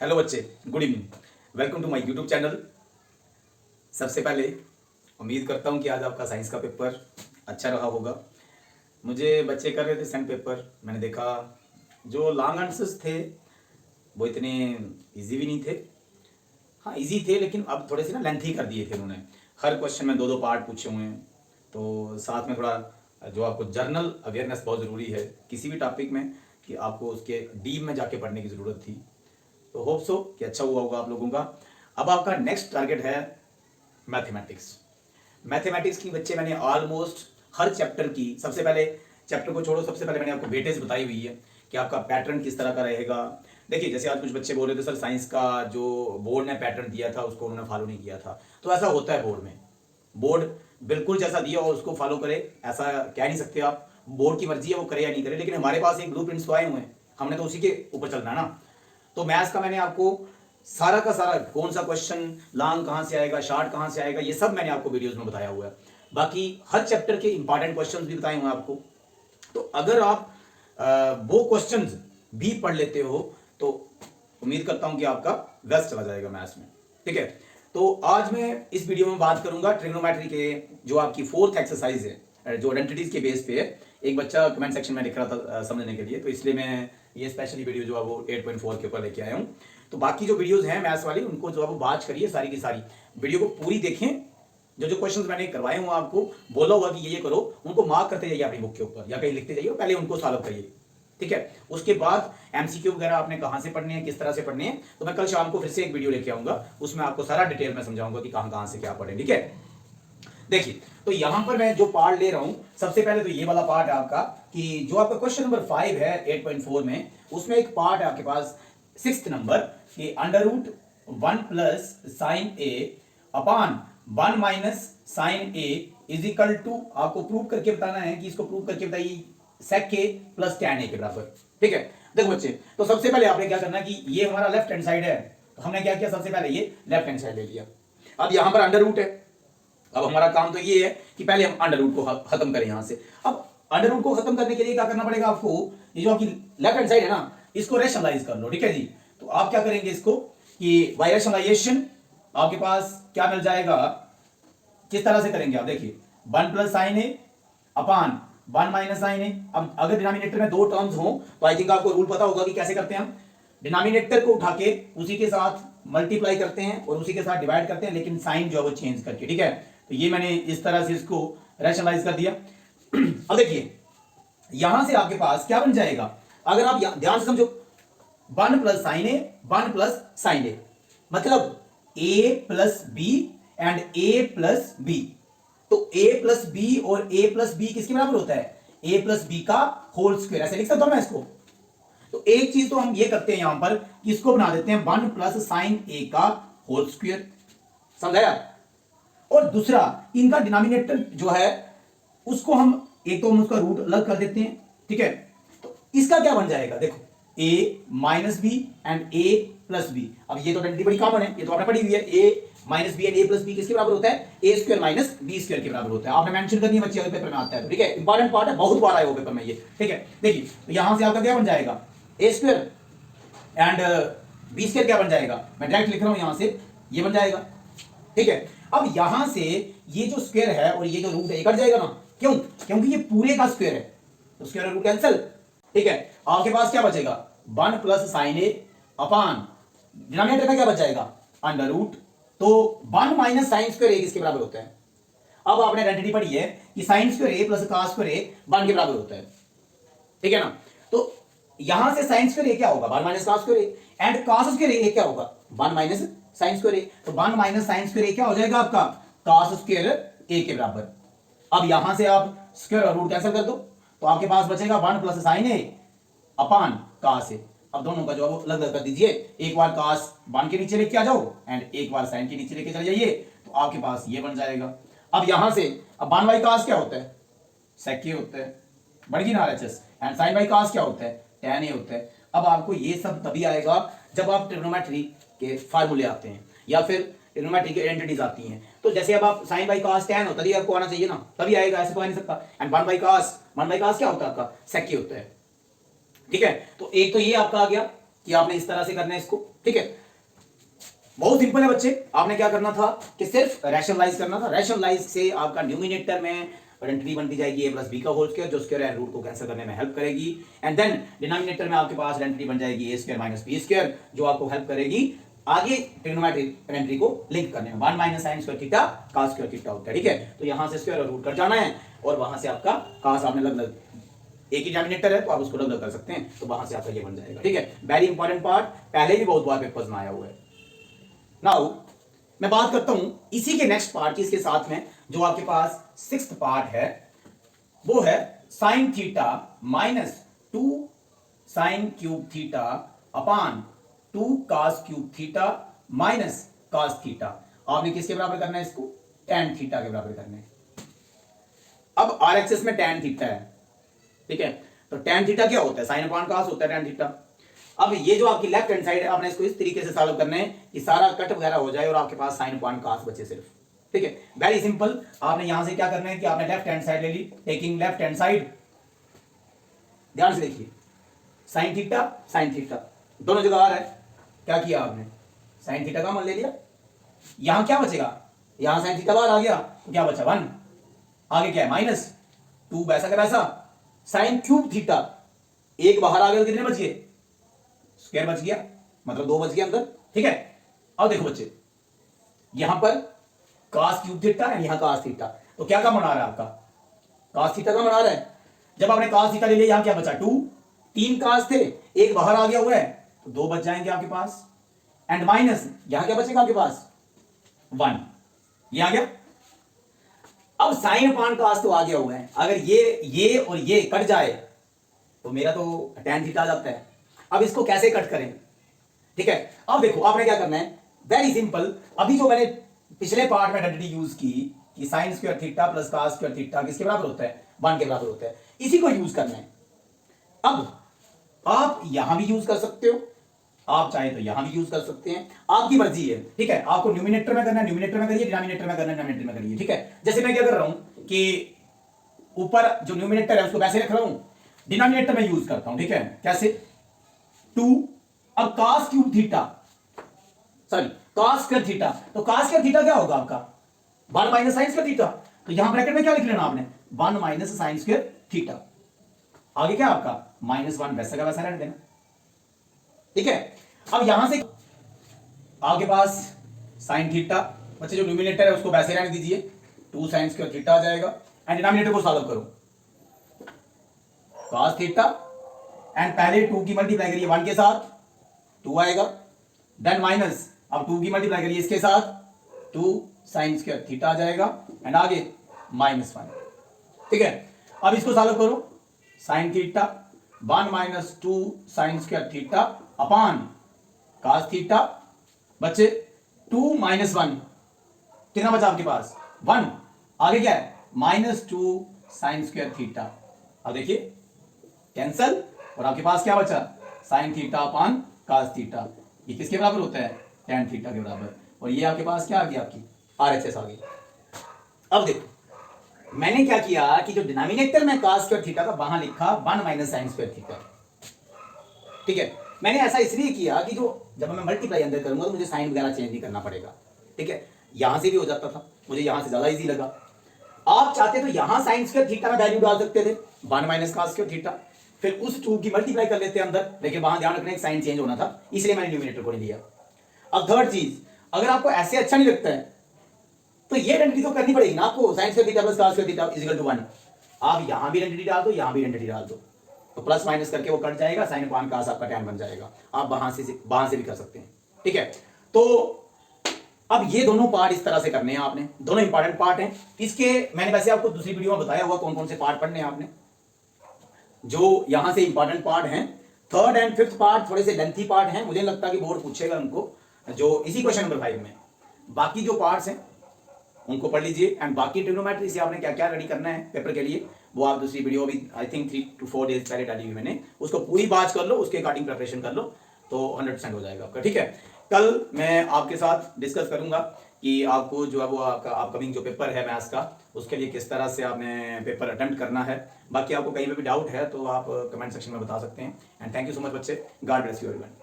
Hello बच्चे, good evening. Welcome to my YouTube channel. सबसे पहले उम्मीद करता हूँ कि आज आपका साइंस का पेपर अच्छा रहा होगा। मुझे बच्चे कर रहे थे सेंड पेपर, मैंने देखा जो लॉन्ग आंसर्स थे वो इतने इजी भी नहीं थे। हाँ इजी थे, लेकिन अब थोड़े से ना लेंथी कर दिए थे उन्होंने। हर क्वेश्चन में दो दो पार्ट पूछे हुए हैं, तो साथ में थोड़ा जो आपको जर्नल अवेयरनेस बहुत ज़रूरी है किसी भी टॉपिक में, कि आपको उसके डीप में जाके पढ़ने की ज़रूरत थी। तो होप सो कि अच्छा हुआ होगा आप लोगों का। अब आपका नेक्स्ट टारगेट है मैथमेटिक्स। मैथमेटिक्स की बच्चे मैंने ऑलमोस्ट हर चैप्टर की, सबसे पहले चैप्टर को छोड़ो, सबसे पहले मैंने आपको वेटेज बताई हुई है कि आपका पैटर्न किस तरह का रहेगा। देखिए जैसे आज कुछ बच्चे बोल रहे थे सर साइंस का जो बोर्ड ने पैटर्न दिया था उसको उन्होंने फॉलो नहीं किया था। तो ऐसा होता है बोर्ड में, बोर्ड बिल्कुल जैसा दिया हो उसको फॉलो करे, ऐसा कह नहीं सकते आप। बोर्ड की मर्जी है वो करे या नहीं करे, लेकिन हमारे पास एक ब्लूप्रिंट्स तो आए हुए हैं, हमने तो उसी के ऊपर चलना है ना। तो मैथ्स का मैंने आपको सारा का सारा कौन सा क्वेश्चन लॉन्ग कहां से आएगा, शॉर्ट कहां से आएगा, ये सब मैंने आपको वीडियोस में बताया हुआ है। बाकी हर चैप्टर के इंपॉर्टेंट क्वेश्चंस भी बताए हुए हैं आपको। तो अगर आप वो क्वेश्चंस भी पढ़ लेते हो तो उम्मीद करता हूं कि आपका बेस्ट चला जाएगा मैथ्स में। ठीक है, तो आज मैं इस वीडियो में बात करूंगा ट्रिग्नोमेट्री के जो आपकी फोर्थ एक्सरसाइज है, जो आइडेंटिटीज के बेस पे है। एक बच्चा कमेंट सेक्शन में लिख रहा था समझने के लिए, तो इसलिए मैं ये स्पेशली वीडियो जो है वो 8.4 के ऊपर लेके आया हूँ। तो बाकी जो वीडियोस हैं मैथ्स वाली उनको जो है वो बात करिए, सारी की सारी वीडियो को पूरी देखें। जो जो क्वेश्चंस मैंने करवाए हुए आपको बोला हुआ कि ये करो, उनको मार्क करते जाइए अपनी बुक के ऊपर या कहीं लिखते जाइए, पहले उनको सॉल्व करिए। ठीक है, उसके बाद एमसीक्यू वगैरह आपने कहां से पढ़ने हैं, किस तरह से पढ़ने हैं, तो मैं कल शाम को फिर से एक वीडियो लेके आऊंगा, उसमें आपको सारा डिटेल में समझाऊंगा कि कहां कहां से क्या पढ़े। ठीक है, देखिए तो यहां पर मैं जो पार्ट ले रहा हूं, सबसे पहले तो ये वाला पार्ट है आपका कि जो आपका क्वेश्चन नंबर 5 है 8.4 में, उसमें एक पार्ट है आपके पास 6th नंबर कि under root 1 plus sine a upon 1 minus sine a is equal to, आपको प्रूव करके बताना है कि इसको प्रूव करके बताइए सेक के प्लस टैन ए के बराबर। ठीक है, देखो बच्चे, तो सबसे पहले आपने क्या करना है कि ये हमारा लेफ्ट हैंड साइड है, तो हमने क्या किया, सबसे पहले ये लेफ्ट हैंड साइड ले लिया। अब यहां पर अंडर रूट है, अब हमारा काम तो ये है कि पहले हम अंडर रूट को खत्म करें यहां से। अब अंडर रूट को खत्म करने के लिए क्या करना पड़ेगा आपको, ये जो आपकी लेफ्ट हैंड साइड है ना, इसको रैशनलाइज कर लो। ठीक है जी, तो आप क्या करेंगे इसको कि बाय रैशनलाइजेशन आपके पास क्या मिल जाएगा, किस तरह से करेंगे आप देखिए, 1 प्लस साइन ए अपान 1 माइनस साइन ए। अब अगर डिनोमिनेटर में दो टर्म्स हो तो आई थिंक आपको रूल पता होगा कि कैसे करते हैं हम, डिनोमिनेटर को उठा के उसी के साथ मल्टीप्लाई करते हैं और उसी के साथ डिवाइड करते हैं, लेकिन साइन जो है वो चेंज करके। ठीक है, तो ये मैंने इस तरह से इसको रैशनलाइज कर दिया। अब देखिए यहां से आपके पास क्या बन जाएगा, अगर आप ध्यान से समझो, 1 plus sine a 1 plus sine a, मतलब a plus b and a plus b. तो a प्लस बी और a प्लस बी किसके बराबर होता है, a प्लस बी का होल स्क्वायर, ऐसे लिख सकता हूं मैं इसको। तो एक चीज तो हम ये करते हैं यहां पर कि इसको बना देते हैं 1 प्लस साइन ए का होल स्क्वायर, समझाया। और दूसरा इनका डिनोमिनेटर जो है उसको हम एक तो हम उसका रूट अलग कर देते हैं। ठीक है, तो इसका क्या बन जाएगा, देखो a minus b and a plus b. अब ये तो आइडेंटिटी बड़ी कॉमन है, ये तो आपने पढ़ी हुई है, a minus b and a plus b किसके बराबर होता है, a square minus b square के बराबर होता है। आपने मेंशन करनी है बच्चे, पेपर में आता है। ठीक है, इंपॉर्टेंट पार्ट है, बहुत बार आया वो पेपर में ये। ठीक है, देखिए तो यहां से आपका क्या बन जाएगा, a square and b square क्या बन जाएगा, मैं डायरेक्ट लिख रहा हूं यहां से, ये बन जाएगा। ठीक है, अब यहां से ये जो स्क्वायर है और ये जो रूट है ये कट जाएगा ना, क्यों, क्योंकि ये पूरे का स्क्वायर है, तो स्क्वायर और रूट कैंसिल। ठीक है, आपके पास क्या बचेगा, 1 प्लस साइन ए अपान डिनोमिनेटर में क्या बच जाएगा, अंडर रूट। तो 1 माइनस साइन स्क्वायर ए किसके बराबर होता है, अब आपने आइडेंटिटी पढ़ी है कि साइन स्क्वायर ए प्लस कॉस स्क्वायर ए 1 के बराबर होता है। ठीक है ना, तो यहां से साइन स्क्वायर ए क्या होगा, 1 minus cos square A, and cos square A क्या होगा, 1 माइनस साइन स्क्वायर ए। तो 1 माइनस साइन स्क्वायर ए क्या हो जाएगा आपका, कॉस स्क्वायर ए के बराबर। अब यहां से आप स्क्वायर और रूट कैंसिल कर दो, तो आपके पास बचेगा 1 plus sine A upon cos A. अब दोनों का जो अलग अलग कर दीजिए, एक बार कॉस 1 के नीचे लेके आ जाओ एंड एक बार साइन के नीचे लेके चले जाइए, तो आपके पास ये बन जाएगा। अब यहां से अब 1 बाई कॉस क्या होता है, सेक ए होता है, बढ़ गई ना RHS, and sine by cos क्या होता है, टैन ए होता है। अब आपको ये सब तभी आएगा जब आप ट्रिग्नोमेट्री के फार्मूले आते हैं या फिर ट्रिग्नोमेट्री की आइडेंटिटीज आती हैं। तो जैसे अब आप साइन बाई कॉस टैन होता है, आपको आना चाहिए ना, तभी आएगा, ऐसे तो आ नहीं सकता। एंड 1 बाई कॉस क्या होता है आपका, सेक ए होता है। ठीक है, तो एक तो ये आपका आ गया कि आपने इस तरह से करना है इसको, ठीक है। बहुत सिंपल है बच्चे, आपने क्या करना था कि सिर्फ रैशनलाइज करना था। रैशनलाइज से आपका न्यूमिनेटर में आइडेंटिटी बनती जाएगी a प्लस बी का होल स्क्वायर, जो स्क्वायर एंड रूट को कैंसिल करने में हेल्प करेगी। एंड देन डिनोमिनेटर में आपके पास आइडेंटिटी बन जाएगी a square minus b square, जो आपको हेल्प करेगी आगे ट्रिग्नोमेट्रिक आइडेंटिटी को लिंक करने में। 1 minus sign square theta cos square theta होता है, ठीक है। तो यहां से स्क्वायर और रूट कट जाना है और वहां से आपका cos आपने लगभग एक ही डिनोमिनेटर है तो आप उसको डबल कर सकते हैं, तो वहां से आपका ये बन जाएगा, ठीक है। वेरी इंपॉर्टेंट पार्ट, पहले भी बहुत बार पेपर्स में आया हुआ है। नाउ मैं बात करता हूं इसी के नेक्स्ट पार्ट की, इसके साथ में जो आपके पास 6th पार्ट है वो है sine theta minus 2 sine cube theta upon 2 cos cube theta minus cos theta. आपने किसके बराबर करना है इसको? tan थीटा के बराबर करना है। अब आर एक्सिस में tan थीटा है, ठीक है। तो tan थीटा क्या होता है? साइन अपान cos होता है tan थीटा। अब ये जो आपकी लेफ्ट हैंड साइड है, आपने इसको इस तरीके से सॉल्व करना है कि सारा कट वगैरह हो जाए और आपके पास साइन अपान cos बचे सिर्फ, ठीक है। वेरी सिंपल, आपने यहां से क्या करना है कि आपने लेफ्ट हैंड साइड ले ली, टेकिंग लेफ्ट हैंड साइड, ध्यान से देखिए, साइन थीटा दोनों जगह आ रहा है। क्या किया आपने? साइन थीटा का मान ले लिया, यहां क्या बचेगा? यहां साइन थीटा बाहर आ गया तो क्या बचा? 1, आगे क्या है? माइनस 2, वैसा का वैसा। साइन क्यूब थीटा, एक बाहर आ गया तो कितने बच गए? स्क्वायर बच गया, मतलब 2 बच गया अंदर, ठीक है। अब देखो बच्चे, यहां पर cos क्यूब थीटा है, यहां cos थीटा, तो क्या कॉमन आ रहा है आपका? cos थीटा कॉमन आ रहा है। जब आपने cos थीटा ले लिया, यहां क्या बचा? 2, 3 cos थे, एक बाहर आ गया हुआ है तो 2 बच जाएंगे आपके पास। एंड माइनस यहां क्या बचेगा आपके पास? 1, ये आ गया। अब साइन अपान cos तो आ गया हुआ है, अगर ये और ये कट जाए तो मेरा तो tan थीटा आ जाता है। अब इसको कैसे कट करें, ठीक है। अब देखो आपने क्या करना है, वेरी सिंपल। अभी जो मैंने पिछले पार्ट में आइडेंटिटी यूज की कि sign square theta plus cos square theta किसके बराबर होता है? 1 के बराबर होता है, इसी को यूज करना है। अब आप यहां भी यूज कर सकते हो, आप चाहे तो यहां भी यूज कर सकते हैं, आपकी मर्जी है, ठीक है। आपको न्यूमिनेटर में करना है न्यूमिनेटर में करिए, डिनोमिनेटर में करना है डिनोमिनेटर में करिए, ठीक है। जैसे मैं क्या कर रहा हूं कि ऊपर जो न्यूमिनेटर है उसको वैसे रख रहा हूं, डिनोमिनेटर में यूज करता हूं, ठीक है। कैसे? 2, अब cos cube theta, sorry cos square theta, तो cos स्क्वायर थीटा क्या होगा आपका? 1 माइनस साइन स्क्वायर थीटा। तो यहां ब्रैकेट में क्या लिख लेना आपने? 1 माइनस साइन स्क्वायर थीटा, आगे क्या आपका? -1, वैसा का वैसा रहने देना, ठीक है। अब यहां से आपके पास साइन थीटा, बच्चे जो न्यूमिनेटर है उसको वैसे रहने दीजिए, 2 साइन स्क्वायर थीटा आ जाएगा। एंड डिनोमिनेटर को सॉल्व करो, cos थीटा, एंड पहले 2 की मल्टीप्लाई करिए 1 के साथ, 2 आएगा। देन माइनस, अब 2 की मल्टीप्लाई करिए इसके साथ, 2 साइन स्क्वायर थीटा आ जाएगा। एंड आगे -1, ठीक है। अब इसको सॉल्व करो, sine theta 1 minus 2 sign square theta upon cos theta, बच्चे 2 माइनस 1, कितना बचा आपके पास? 1, आगे क्या है? -2 साइन स्क्वायर थीटा। अब देखिए कैंसल, और आपके पास क्या बचा? Sine theta upon cos theta, ये किसके बराबर होता है? tan थीटा के बराबर। और ये आपके पास क्या आ गई? आपकी RHS आ गई। अब देखो मैंने क्या किया कि जो डिनोमिनेटर में cos स्क्वायर थीटा का वहां लिखा 1 माइनस साइन स्क्वायर थीटा, ठीक है। मैंने ऐसा इसलिए किया कि जो जब मैं मल्टीप्लाई अंदर करूंगा तो मुझे साइन वगैरह चेंज नहीं करना पड़ेगा, ठीक है। यहां से भी हो जाता था, मुझे यहां से ज्यादा इजी लगा। आप चाहते तो यहां साइन स्क्वायर थीटा में वैल्यू डाल सकते थे, 1 माइनस cos स्क्वायर थीटा, फिर उस 2 की मल्टीप्लाई कर लेते अंदर, लेकिन वहां ध्यान रखना एक साइन चेंज होना था, इसलिए मैंने न्यूमिनेटर को नहीं लिया। अब थर्ड चीज, अगर आपको ऐसे अच्छा नहीं लगता है तो ये आइडेंटिटी तो करनी पड़ेगी ना आपको, sine square theta plus cos square theta is equal to 1। आप यहां भी आइडेंटिटी डाल दो, यहां भी आइडेंटिटी डाल दो, तो प्लस माइनस करके वो कट जाएगा, साइन अपान cos आपका tan बन जाएगा। आप वहां से भी कर सकते हैं, ठीक है। तो अब ये दोनों पार्ट इस तरह से करने हैं आपने, दोनों इंपॉर्टेंट पार्ट हैं। इसके मैंने वैसे आपको दूसरी वीडियो में बताया हुआ कौन कौन से पार्ट पढ़ने हैं आपने, जो यहां से इंपॉर्टेंट पार्ट हैं। 3rd एंड 5th पार्ट थोड़े से लेंथी पार्ट हैं, मुझे लगता है कि बोर्ड पूछेगा उनको, जो इसी क्वेश्चन नंबर 5 में। बाकी जो पार्ट्स हैं उनको पढ़ लीजिए, एंड बाकी ट्रिग्नोमेट्री से आपने क्या क्या रेडी करना है पेपर के लिए, वो आप दूसरी वीडियो भी आई थिंक 3 to 4 डेज पहले डाली हुई मैंने, उसको पूरी बात कर लो, उसके अकॉर्डिंग प्रिपरेशन कर लो, तो 100% हो जाएगा आपका, ठीक है। कल मैं आपके साथ डिस्कस करूंगा कि आपको जो है वो आपका अपकमिंग जो पेपर है मैथ्स का, उसके लिए किस तरह से आपने पेपर अटेम्प्ट करना है। बाकी आपको कहीं पे भी डाउट है तो आप कमेंट सेक्शन में बता सकते हैं। And thank you so much बच्चे, गॉड ब्लेस यू एवरीवन।